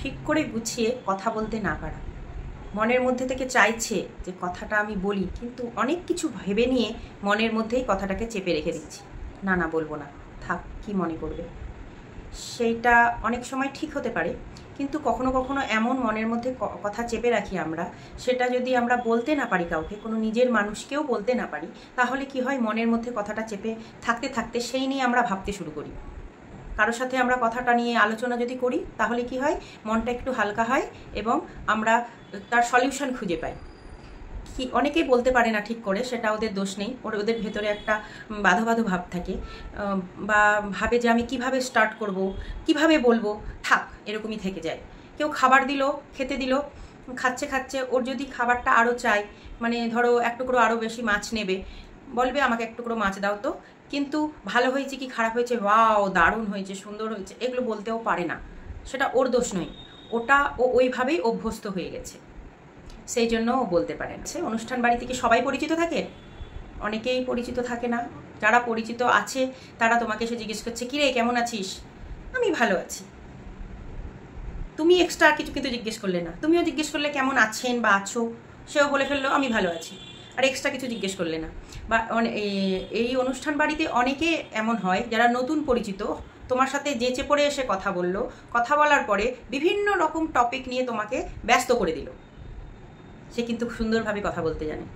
ঠিক করে গুছিয়ে কথা বলতে না পারা, মনের মধ্যে থেকে চাইছে যে কথাটা আমি বলি, কিন্তু অনেক কিছু ভেবে নিয়ে মনের মধ্যেই কথাটাকে চেপে রেখে দিচ্ছি, না বলবো না, থাক, কি মনে করবে। সেইটা অনেক সময় ঠিক হতে পারে, কিন্তু কখনো কখনো এমন মনের মধ্যে কথা চেপে রাখি আমরা, সেটা যদি আমরা বলতে না পারি কাউকে, কোনো নিজের মানুষকেও বলতে না পারি, তাহলে কি হয়, মনের মধ্যে কথাটা চেপে থাকতে থাকতে সেই নিয়ে আমরা ভাবতে শুরু করি। কারোর সাথে আমরা কথাটা নিয়ে আলোচনা যদি করি, তাহলে কি হয়, মনটা একটু হালকা হয় এবং আমরা তার সলিউশন খুঁজে পাই। কি অনেকেই বলতে পারে না ঠিক করে, সেটা ওদের দোষ নেই, ওদের ভেতরে একটা বাধো ভাব থাকে, বা ভাবে যে আমি কিভাবে স্টার্ট করব, কিভাবে বলবো, থাক, এরকমই থেকে যায়। কেউ খাবার দিল, খেতে দিল, খাচ্ছে ওর যদি খাবারটা আরও চাই, মানে ধরো এক টুকরো আরও বেশি মাছ নেবে, বলবে আমাকে এক টুকরো মাছ দাও তো, কিন্তু ভালো হয়েছে কি খারাপ হয়েছে, ওয়াও দারুণ হয়েছে, সুন্দর হয়েছে, এগুলো বলতেও পারে না। সেটা ওর দোষ নয়, ওটা ও ওইভাবেই অভ্যস্ত হয়ে গেছে, সেই জন্য ও বলতে পারে না। অনুষ্ঠান বাড়িতে কি সবাই পরিচিত থাকে? অনেকেই পরিচিত থাকে না। যারা পরিচিত আছে তারা তোমাকে এসে জিজ্ঞেস করছে, কিরে কেমন আছিস? আমি ভালো আছি। তুমি এক্সট্রা কিছু কিন্তু জিজ্ঞেস করলে না, তুমিও জিজ্ঞেস করলে কেমন আছেন বা আছো, সেও বলে ফেললো আমি ভালো আছি, আর এক্সট্রা কিছু জিজ্ঞেস করলে না। বা এই অনুষ্ঠান বাড়িতে অনেকে এমন হয় যারা নতুন পরিচিত, তোমার সাথে যেচে পড়ে এসে কথা বললো, কথা বলার পরে বিভিন্ন রকম টপিক নিয়ে তোমাকে ব্যস্ত করে দিল। সে কিন্তু সুন্দরভাবে কথা বলতে জানে।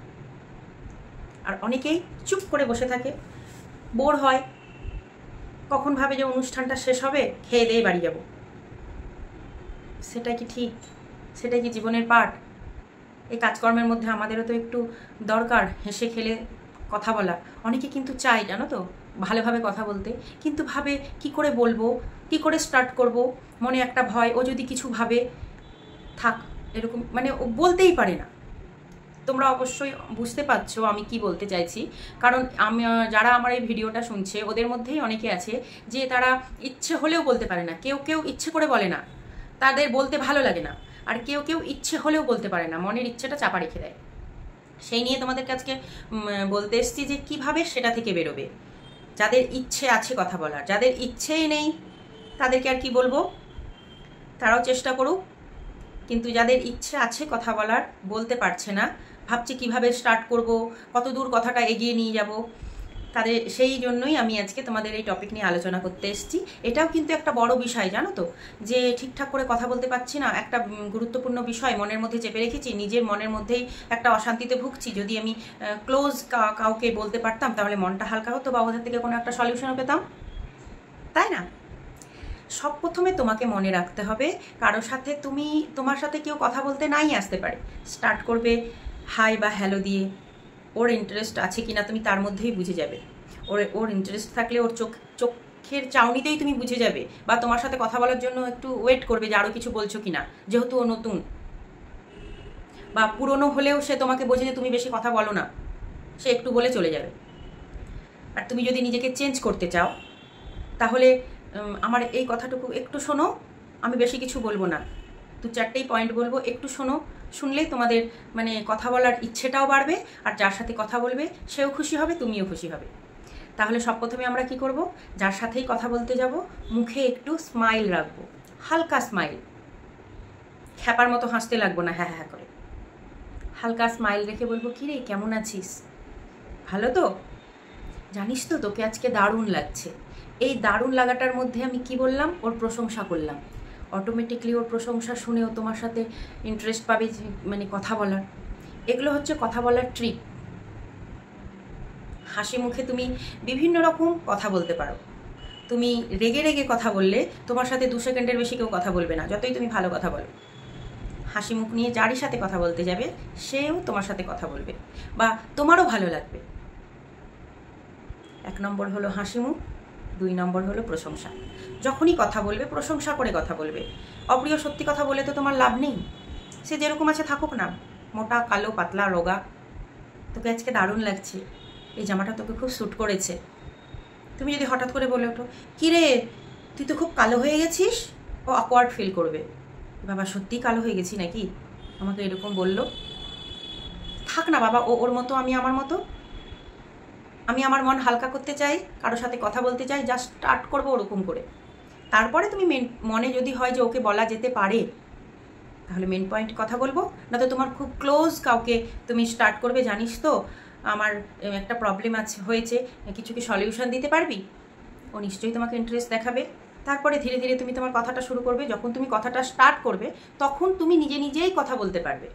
আর অনেকেই চুপ করে বসে থাকে, বোর হয়, কখন ভাবে যে অনুষ্ঠানটা শেষ হবে, খেয়ে দিয়ে বাড়ি যাব। সেটাই কি ঠিক? সেটাই কি জীবনের পাঠ? এই কাজকর্মের মধ্যে আমাদেরও তো একটু দরকার হেসে খেলে কথা বলা। অনেকে কিন্তু চায়, জানো তো, ভালোভাবে কথা বলতে, কিন্তু ভাবে কি করে বলবো, কি করে স্টার্ট করব, মনে একটা ভয়, ও যদি কিছু ভাবে, থাক, এরকম, মানে ও বলতেই পারে না। তোমরা অবশ্যই বুঝতে পারছো আমি কি বলতে চাইছি, কারণ যারা আমার এই ভিডিওটা শুনছে ওদের মধ্যেই অনেকে আছে যে তারা ইচ্ছে হলেও বলতে পারে না। কেউ ইচ্ছে করে বলে না, তাদের বলতে ভালো লাগে না, আর কেউ ইচ্ছে হলেও বলতে পারে না, মনের ইচ্ছেটা চাপা রেখে দেয়। সেই নিয়ে তোমাদেরকে আজকে বলতে এসছি যে কিভাবে সেটা থেকে বেরোবে। যাদের ইচ্ছে আছে কথা বলার, যাদের ইচ্ছেই নেই তাদেরকে আর কি বলবো, তারাও চেষ্টা করুক। কিন্তু যাদের ইচ্ছে আছে কথা বলার, বলতে পারছে না, ভাবছি কিভাবে স্টার্ট করব, কত দূর কথাটা এগিয়ে নিয়ে যাব, তাদের সেই জন্যই আমি আজকে তোমাদের এই টপিক নিয়ে আলোচনা করতে এসেছি। এটাও কিন্তু একটা বড় বিষয়, জানো তো, যে ঠিকঠাক করে কথা বলতে পারছি না, একটা গুরুত্বপূর্ণ বিষয় মনের মধ্যে চেপে রেখেছি, নিজের মনের মধ্যেই একটা অশান্তিতে ভুগছি। যদি আমি ক্লোজ কাউকে বলতে পারতাম তাহলে মনটা হালকা হতো, বা ওদের থেকে কোনো একটা সলিউশনও পেতাম, তাই না? সব প্রথমে তোমাকে মনে রাখতে হবে, কারোর সাথে তোমার সাথে কেউ কথা বলতে নাই আসতে পারে, স্টার্ট করবে হাই বা হ্যালো দিয়ে। ওর ইন্টারেস্ট আছে কিনা তুমি তার মধ্যেই বুঝে যাবে। ওর ইন্টারেস্ট থাকলে ওর চোখের চাউনিতেই তুমি বুঝে যাবে, বা তোমার সাথে কথা বলার জন্য একটু ওয়েট করবে যে আরও কিছু বলছো কিনা, যেহেতু ও নতুন। বা পুরনো হলেও সে তোমাকে বোঝে যে তুমি বেশি কথা বলো না, সে একটু বলে চলে যাবে। আর তুমি যদি নিজেকে চেঞ্জ করতে চাও, তাহলে আমার এই কথাটুকু একটু শোনো, আমি বেশি কিছু বলবো না, 2-4টেই পয়েন্ট বলবো, একটু শোনো, শুনলেই তোমাদের মানে কথা বলার ইচ্ছেটাও বাড়বে, আর যার সাথে কথা বলবে সেও খুশি হবে, তুমিও খুশি হবে। তাহলে সব প্রথমে আমরা কি করব, যার সাথেই কথা বলতে যাব মুখে একটু স্মাইল রাখবো, হালকা স্মাইল, খ্যাপার মতো হাসতে লাগবো না হ্যাঁ হ্যাঁ করে, হালকা স্মাইল রেখে বলবো, কিরে কেমন আছিস, ভালো তো, জানিস তো তোকে আজকে দারুণ লাগছে। এই দারুণ লাগাটার মধ্যে আমি কি বললাম, ওর প্রশংসা করলাম। অটোমেটিকলি ওর প্রশংসা শুনেও তোমার সাথে ইন্টারেস্ট পাবে, মানে কথা বলার। এগুলো হচ্ছে কথা বলার ট্রিক। হাসি মুখে তুমি বিভিন্ন রকম কথা বলতে পারো। তুমি রেগে কথা বললে তোমার সাথে 2 সেকেন্ডের বেশি কেউ কথা বলবে না, যতই তুমি ভালো কথা বলো। হাসি মুখ নিয়ে যারই সাথে কথা বলতে যাবে সেও তোমার সাথে কথা বলবে, বা তোমারও ভালো লাগবে। 1 নম্বর হলো হাসি মুখ, 2 নম্বর হলো প্রশংসা। যখনই কথা বলবে প্রশংসা করে কথা বলবে। অপ্রিয় সত্যি কথা বলে তো তোমার লাভ নেই। সে যেরকম আছে থাকুক না, মোটা কালো পাতলা রোগা, তোকে আজকে দারুণ লাগছে, এই জামাটা তোকে খুব স্যুট করেছে। তুমি যদি হঠাৎ করে বলে ওঠো, কিরে তুই তো খুব কালো হয়ে গেছিস, ও অকওয়ার্ড ফিল করবে, বাবা সত্যিই কালো হয়ে গেছি নাকি, আমাকে এরকম বললো। থাক না বাবা, ওর মতো আমি আমার মতো। আমি আমার মন হালকা করতে চাই, কারোর সাথে কথা বলতে চাই, জাস্ট স্টার্ট করবো ওরকম করে। তারপরে তুমি মনে যদি হয় যে ওকে বলা যেতে পারে, তাহলে মেন পয়েন্ট কথা বলবো। না তো তোমার খুব ক্লোজ কাউকে তুমি স্টার্ট করবে, জানিস তো আমার একটা প্রবলেম হয়েছে, কিছু কি সলিউশন দিতে পারবি? ও নিশ্চয়ই তোমাকে ইন্টারেস্ট দেখাবে। তারপরে ধীরে ধীরে তুমি তোমার কথাটা শুরু করবে। যখন তুমি কথাটা স্টার্ট করবে তখন তুমি নিজে নিজেই কথা বলতে পারবে।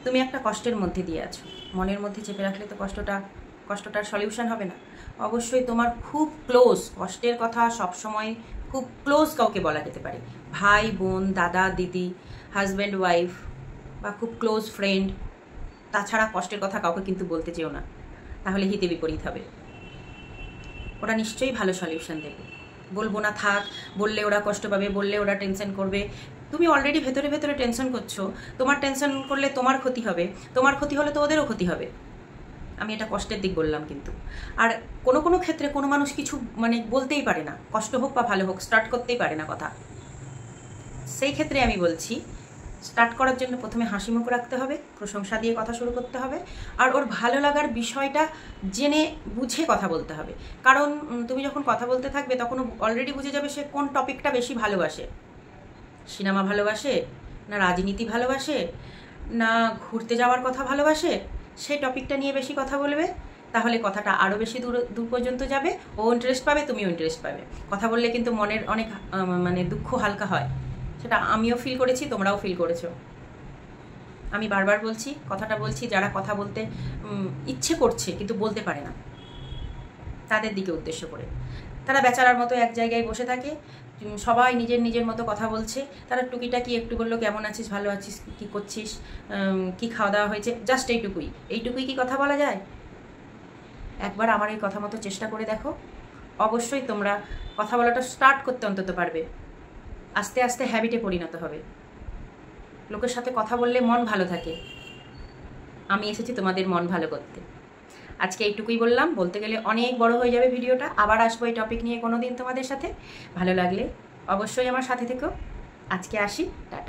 তুমি একটা কষ্টের মধ্যে দিয়ে আছো, মনের মধ্যে চেপে রাখলে তো কষ্টটার সলিউশন হবে না। অবশ্যই তোমার খুব ক্লোজ, কষ্টের কথা সবসময় খুব ক্লোজ কাউকে বলা যেতে পারে, ভাই বোন, দাদা দিদি, হাজব্যান্ড ওয়াইফ বা খুব ক্লোজ ফ্রেন্ড। তাছাড়া কষ্টের কথা কাউকে কিন্তু বলতে চেও না, তাহলে হিতে বিপরীত হবে। ওরা নিশ্চয়ই ভালো সলিউশন দেবে। বলবো না থাক, বললে ওরা কষ্ট পাবে, বললে ওরা টেনশন করবে। তুমি অলরেডি ভেতরে ভেতরে টেনশন করছো, তোমার টেনশন করলে তোমার ক্ষতি হবে, তোমার ক্ষতি হলে তো ওদেরও ক্ষতি হবে। আমি এটা কষ্টের দিক বললাম কিন্তু। আর কোনো কোনো ক্ষেত্রে কোনো মানুষ কিছু বলতেই পারে না, কষ্ট হোক বা ভালো হোক, স্টার্ট করতেই পারে না কথা। সেই ক্ষেত্রে আমি বলছি, স্টার্ট করার জন্য প্রথমে হাসি মুখ রাখতে হবে, প্রশংসা দিয়ে কথা শুরু করতে হবে, আর ওর ভালো লাগার বিষয়টা জেনে বুঝে কথা বলতে হবে। কারণ তুমি যখন কথা বলতে থাকবে তখন অলরেডি বুঝে যাবে সে কোন টপিকটা বেশি ভালোবাসে। সিনেমা ভালোবাসে, না রাজনীতি ভালোবাসে, না ঘুরতে যাওয়ার কথা ভালোবাসে, সেই টপিকটা নিয়ে বেশি কথা বলবে। তাহলে কথাটা আরও বেশি দূর পর্যন্ত যাবে, ও ইন্টারেস্ট পাবে, তুমিও ইন্টারেস্ট পাবে। কথা বললে কিন্তু মনের অনেক দুঃখ হালকা হয়, সেটা আমিও ফিল করেছি, তোমরাও ফিল করেছো। আমি বারবার বলছি, কথাটা বলছি, যারা কথা বলতে ইচ্ছে করছে কিন্তু বলতে পারে না, তাদের দিকে উদ্দেশ্য করে। তারা বেচারার মতো এক জায়গায় বসে থাকে, সবাই নিজের নিজের মতো কথা বলছে। তারা টুকিটাকি একটু বললো কেমন আছিস, ভালো আছিস, কী করছিস, কী খাওয়া দাওয়া হয়েছে, জাস্ট এইটুকুই কি কথা বলা যায়? একবার আমার এই কথা মতো চেষ্টা করে দেখো, অবশ্যই তোমরা কথা বলাটা স্টার্ট করতে অন্তত পারবে। আস্তে আস্তে হ্যাবিটে পরিণত হবে। লোকের সাথে কথা বললে মন ভালো থাকে। আমি এসেছি তোমাদের মন ভালো করতে। আজকে এইটুকুই বললাম, বলতে গেলে অনেক বড় হয়ে যাবে ভিডিওটা। আবার আসবো এই টপিক নিয়ে কোনো দিন তোমাদের সাথে। ভালো লাগলে অবশ্যই আমার সাথে থেকো। আজকে আসি, টাটা।